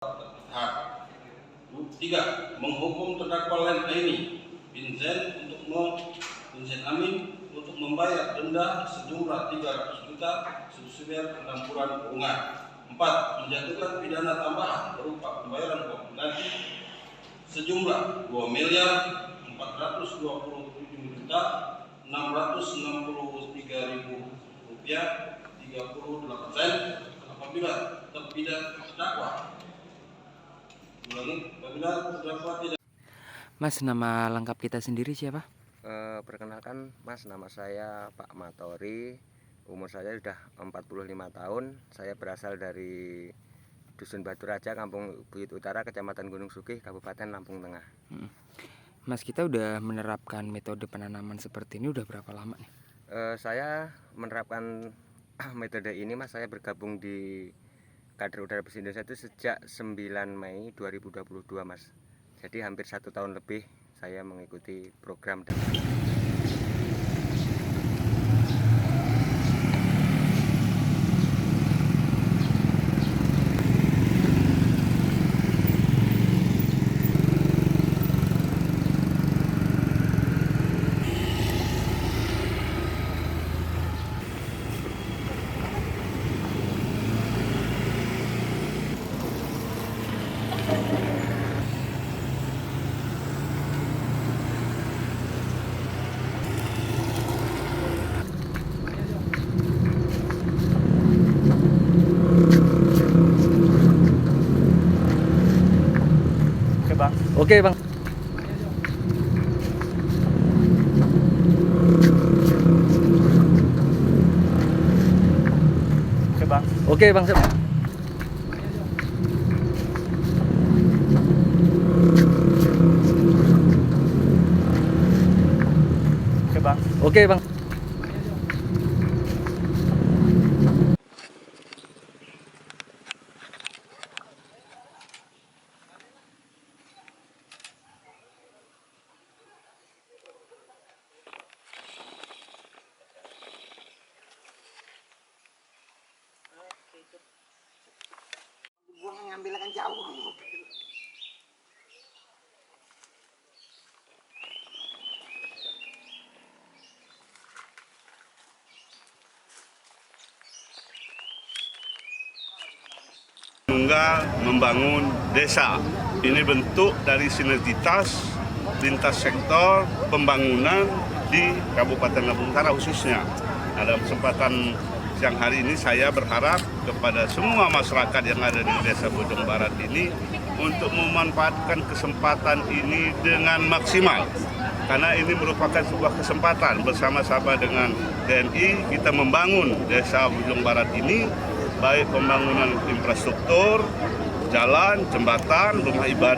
Hak. 3. Menghukum terdakwa lain ini Vincent Amin untuk membayar denda sejumlah 300 juta subsidiar penampuran kurungan. 4. Menjatuhkan pidana tambahan berupa pembayaran kompensasi sejumlah 2.427.663.000 rupiah 38 sen apabila terdakwa tidak. Mas, nama lengkap kita sendiri siapa? Perkenalkan Mas, nama saya Pak Matori. Umur saya sudah 45 tahun. Saya berasal dari Dusun Batu Raja, Kampung Buyut Utara, Kecamatan Gunung Sugih, Kabupaten Lampung Tengah. Mas, kita udah menerapkan metode penanaman seperti ini udah berapa lama nih? Saya menerapkan metode ini, Mas. Saya bergabung di Kader Udara Bersih Indonesia itu sejak 9 Mei 2022, Mas. Jadi hampir 1 tahun lebih saya mengikuti program dan Oke, Bang. Oke, Bang. Oke, Bang. Gua ngambil kan jauh. Tunggal membangun desa. Ini bentuk dari sinergitas lintas sektor pembangunan di Kabupaten Lampung Utara khususnya. Nah, dalam kesempatan siang hari ini saya berharap kepada semua masyarakat yang ada di Desa Bojong Barat ini untuk memanfaatkan kesempatan ini dengan maksimal. Karena ini merupakan sebuah kesempatan bersama-sama dengan TNI kita membangun Desa Bojong Barat ini, baik pembangunan infrastruktur, jalan, jembatan, rumah ibadah,